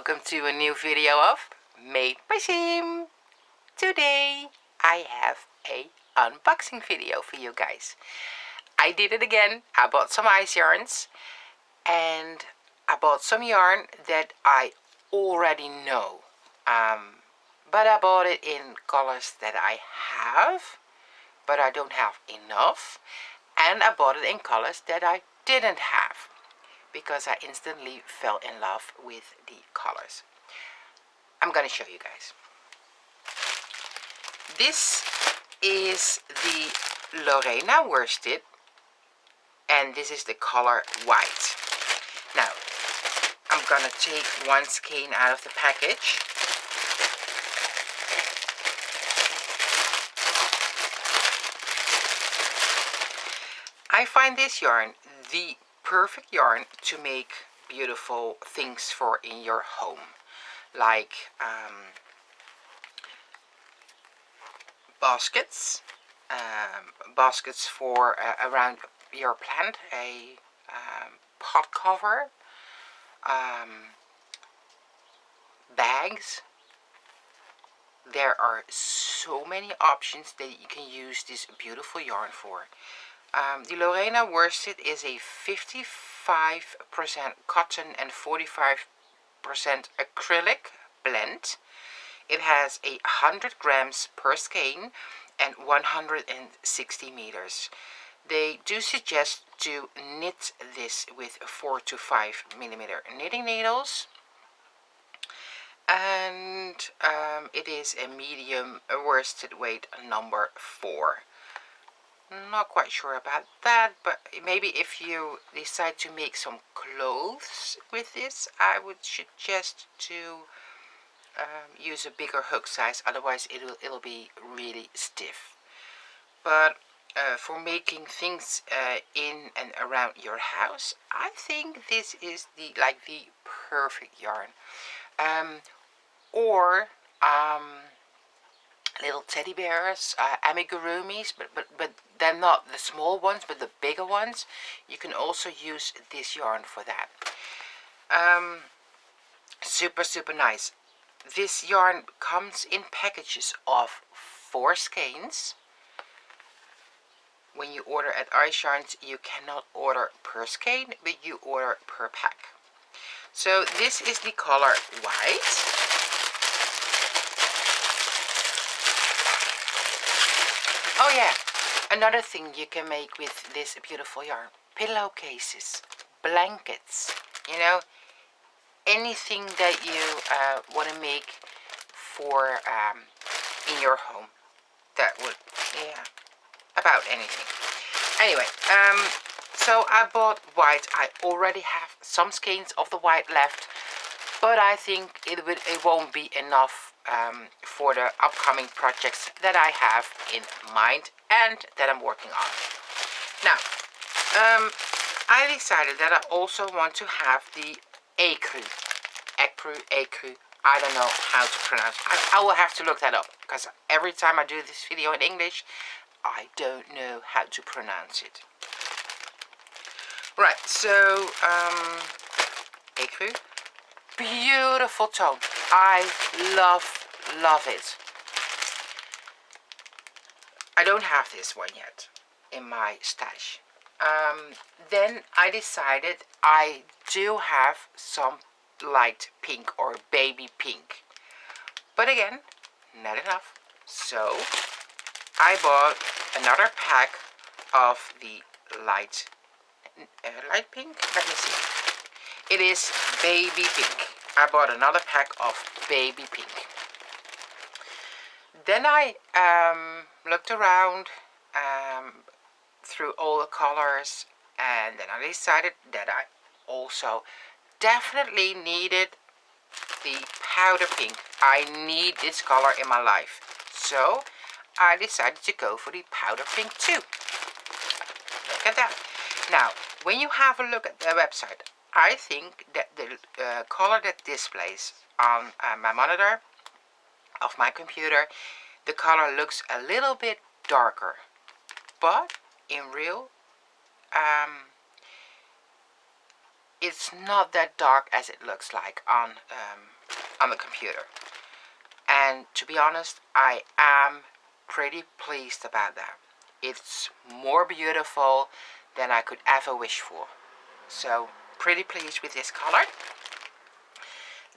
welcome to a new video of Made by Siem. Today I have a unboxing video for you guys. I did it again. I bought some ice yarns and I bought some yarn that I already know. But I bought it in colors that I have, but I don't have enough. And I bought it in colors that I didn't have, because I instantly fell in love with the colors. I'm gonna show you guys. This is the Lorena Worsted, and this is the color white. Now, I'm gonna take one skein out of the package. I find this yarn the perfect yarn to make beautiful things for in your home, like baskets, baskets for around your plant, a pot cover, bags. There are so many options that you can use this beautiful yarn for. The Lorena Worsted is a 55% cotton and 45% acrylic blend. It has 100 grams per skein and 160 meters. They do suggest to knit this with 4 to 5 millimeter knitting needles. And it is a medium worsted weight number 4. Not quite sure about that, but maybe if you decide to make some clothes with this, I would suggest to use a bigger hook size, otherwise it'll be really stiff. But for making things in and around your house, I think this is the perfect yarn. Or little teddy bears, amigurumis, but they're not the small ones, but the bigger ones. You can also use this yarn for that. Super nice. This yarn comes in packages of 4 skeins. When you order at Ice Yarns, you cannot order per skein, but you order per pack. So this is the color white. Oh yeah, another thing you can make with this beautiful yarn: pillowcases, blankets, you know, anything that you want to make for in your home. That would, yeah, about anything. Anyway, so I bought white. I already have some skeins of the white left, but I think it won't be enough for the upcoming projects that I have in mind and that I'm working on. Now, I decided that I also want to have the écru. I don't know how to pronounce it. I will have to look that up, because every time I do this video in English, I don't know how to pronounce it. Right, so écru, beautiful tone. I love it. I don't have this one yet in my stash. Then I decided I do have some light pink or baby pink, but again, not enough. So I bought another pack of the light pink. Let me see. It is baby pink. I bought another pack of baby pink. Then I looked around through all the colors, and then I decided that I also definitely needed the powder pink. I need this color in my life, so I decided to go for the powder pink too. Look at that. Now, when you have a look at the website, I think that the color that displays on my monitor of my computer, the color looks a little bit darker, but in real it's not that dark as it looks like on the computer. And to be honest, I am pretty pleased about that. It's more beautiful than I could ever wish for. So pretty pleased with this color.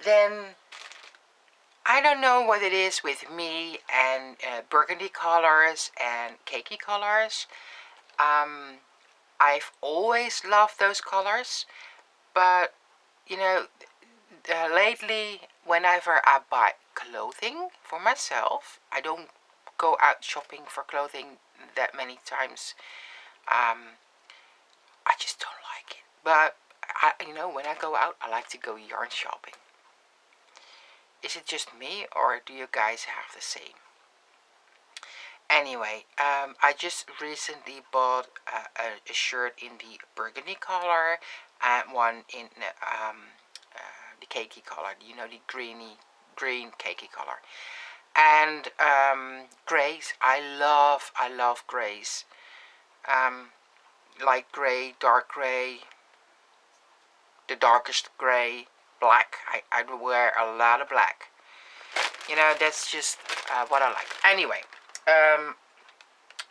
Then I don't know what it is with me and burgundy colors and cakey colors. I've always loved those colors, but you know, lately whenever I buy clothing for myself, I don't go out shopping for clothing that many times. I just don't like it. But when I go out, I like to go yarn shopping. Is it just me, or do you guys have the same? Anyway, I just recently bought a shirt in the burgundy color and one in the cakey color. You know, the green cakey color. And grays. I love grays. Light gray, dark gray, the darkest gray, black. I wear a lot of black. You know, that's just what I like. Anyway,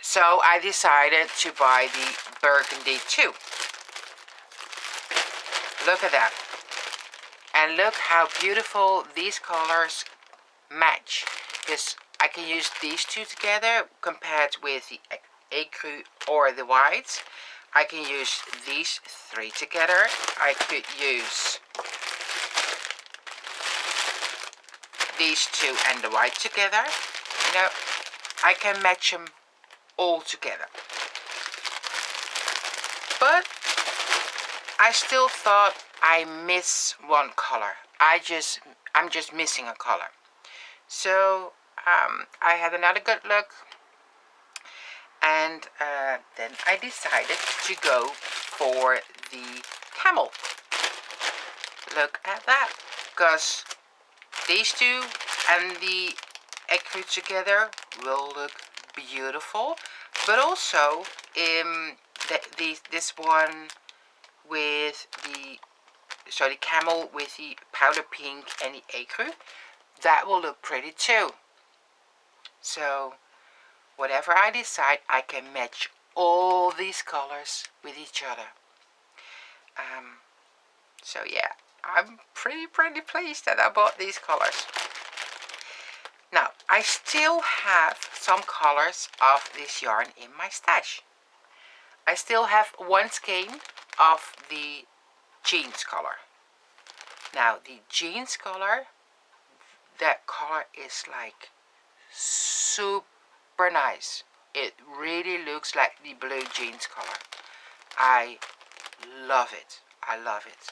so I decided to buy the burgundy too. Look at that. And look how beautiful these colors match. Because I can use these two together compared with the ecru or the whites. I can use these three together. I could use these two and the white together. You know, I can match them all together. But I still thought I miss one color. I'm just missing a color. So I had another good look, and then I decided to go for the camel. Look at that, because these two and the ecru together will look beautiful, but also this one with the camel with the powder pink and the ecru, that will look pretty too. So whatever I decide, I can match all these colors with each other. So yeah, I'm pretty pleased that I bought these colors. Now, I still have some colors of this yarn in my stash. I still have one skein of the jeans color. Now, the jeans color, that color is like super nice. It really looks like the blue jeans color. I love it. I love it.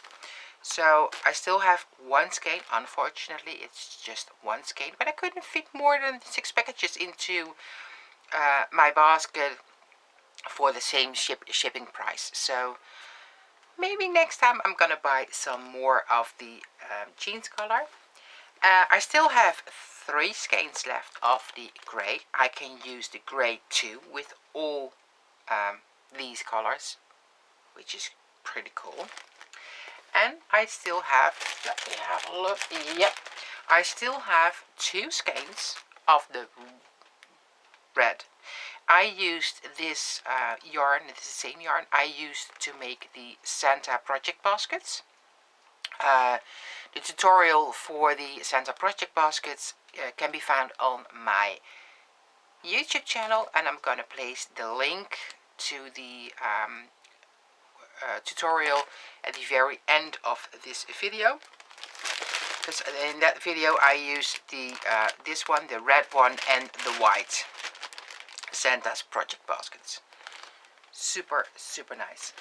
So I still have one skein. Unfortunately, it's just one skein, but I couldn't fit more than 6 packages into my basket for the same shipping price. So maybe next time I'm gonna buy some more of the jeans color. I still have 3 skeins left of the gray. I can use the gray too with all these colors, which is pretty cool. And I still have, let me have a look, yep, I still have 2 skeins of the red. I used this yarn, this is the same yarn I used to make the Santa project baskets. The tutorial for the Santa project baskets can be found on my YouTube channel, and I'm gonna place the link to the tutorial at the very end of this video, because in that video I used the this one, the red one, and the white Santa's project baskets. Super nice.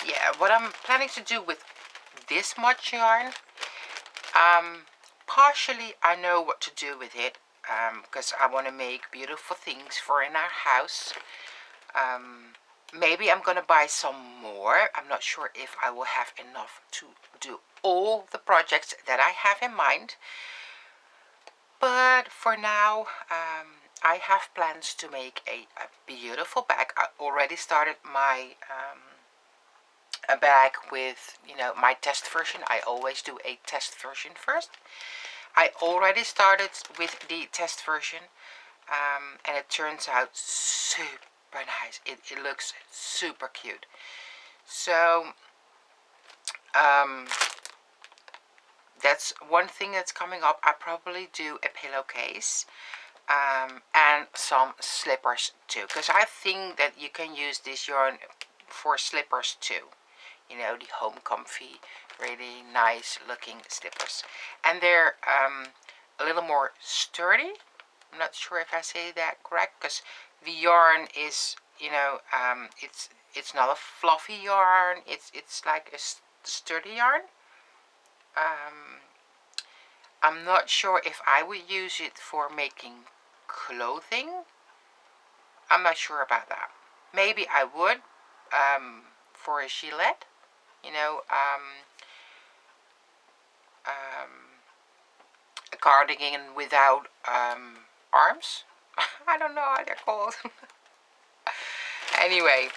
Yeah, what I'm planning to do with this much yarn, partially I know what to do with it, because I want to make beautiful things for in our house. Maybe I'm gonna buy some more. I'm not sure if I will have enough to do all the projects that I have in mind, but for now I have plans to make a beautiful bag. I already started my a bag with, my test version. I always do a test version first. I already started with the test version, and it turns out super nice. It looks super cute. So that's one thing that's coming up. I probably do a pillowcase, and some slippers too, because I think that you can use this yarn for slippers too. The home comfy, really nice looking slippers, and they're a little more sturdy. I'm not sure if I say that correct, because the yarn is, it's not a fluffy yarn. It's like a sturdy yarn. I'm not sure if I would use it for making clothing. I'm not sure about that. Maybe I would, for a gilet, a cardigan without arms. I don't know how they're called. Anyway,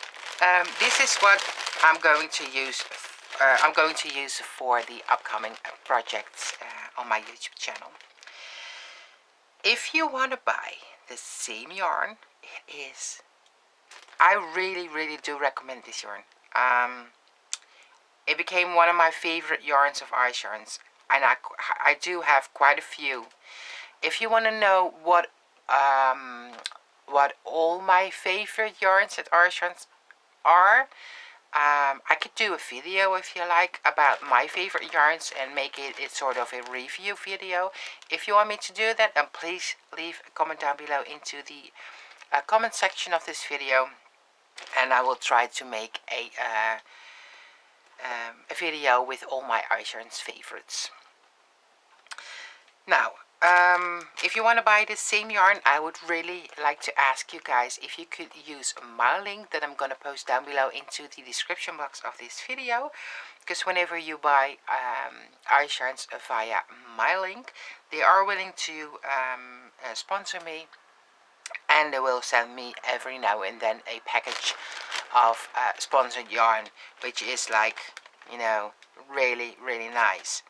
this is what I'm going to use. I'm going to use for the upcoming projects on my YouTube channel. If you want to buy the same yarn, I really, really do recommend this yarn. It became one of my favorite yarns of ice yarns, and I do have quite a few. If you want to know what all my favorite yarns at ice yarns are, I could do a video, if you like, about my favorite yarns and make it sort of a review video. If you want me to do that, then please leave a comment down below into the comment section of this video, and I will try to make a video with all my ice yarns favorites. Now, if you want to buy the same yarn, I would really like to ask you guys if you could use my link that I'm going to post down below into the description box of this video, because whenever you buy ice yarns via my link, they are willing to sponsor me, and they will send me every now and then a package of sponsored yarn, which is like, really, really nice.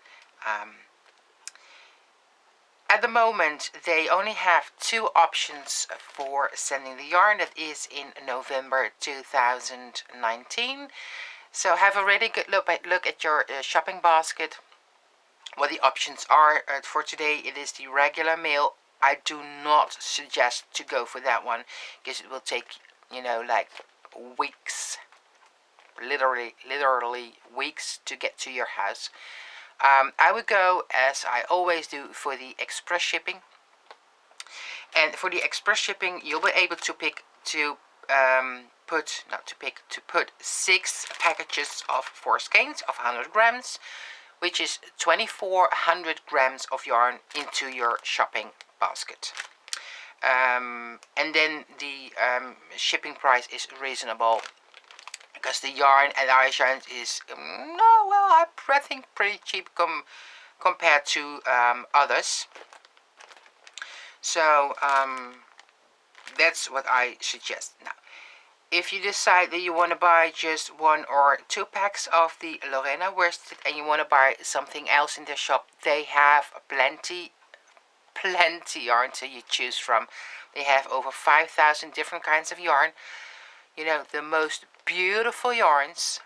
At the moment, they only have 2 options for sending the yarn. That is in November 2019. So have a really good look at your shopping basket, what the options are. For today, it is the regular mail. I do not suggest to go for that one, because it will take, like weeks, literally weeks to get to your house. I would go, as I always do, for the express shipping. And for the express shipping, you'll be able to put 6 packages of 4 skeins of 100 grams, which is 2,400 grams of yarn into your shopping basket. And then the shipping price is reasonable, because the yarn at ice yarns is, I think pretty cheap compared to others. So that's what I suggest. Now, if you decide that you want to buy just 1 or 2 packs of the Lorena Worsted, and you want to buy something else in their shop, they have plenty yarn to you choose from. They have over 5,000 different kinds of yarn. The most beautiful yarns.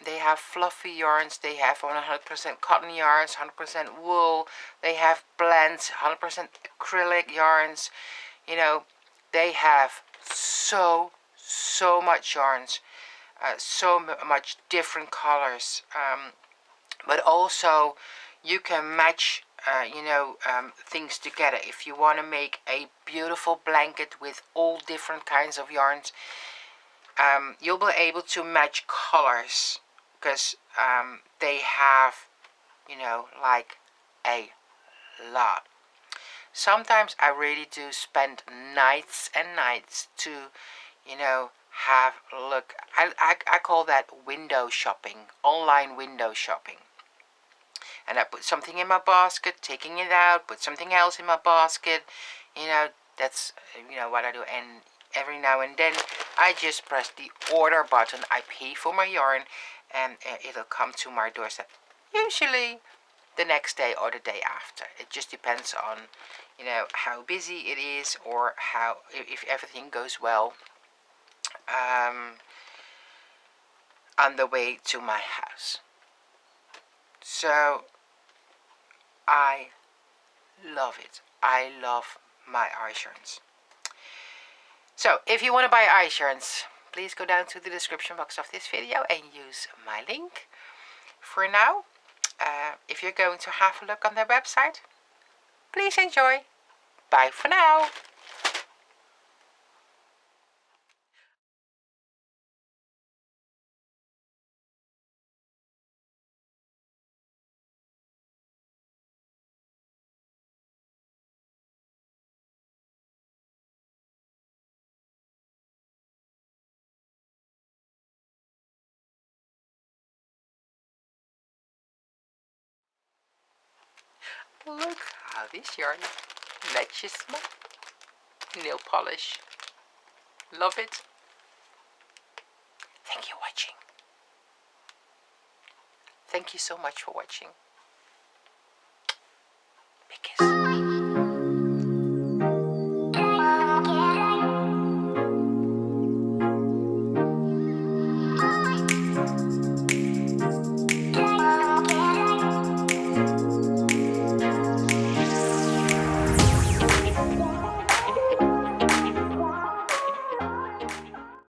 They have fluffy yarns. They have 100% cotton yarns, 100% wool. They have blends, 100% acrylic yarns. They have so much yarns, so much different colors. But also, you can match things together. If you want to make a beautiful blanket with all different kinds of yarns, you'll be able to match colors, because they have, like a lot. Sometimes I really do spend nights and nights to, have a look. I call that window shopping, online window shopping. And I put something in my basket, taking it out, put something else in my basket. That's, what I do. And every now and then, I just press the order button. I pay for my yarn, and it'll come to my doorstep. Usually the next day or the day after. It just depends on, you know, how busy it is, or how, if everything goes well on the way to my house. So I love it. I love my eye insurance. So if you want to buy eye insurance, please go down to the description box of this video and use my link. For now, if you're going to have a look on their website, please enjoy. Bye for now. Look how this yarn matches my nail polish. Love it. Thank you for watching. Thank you so much for watching.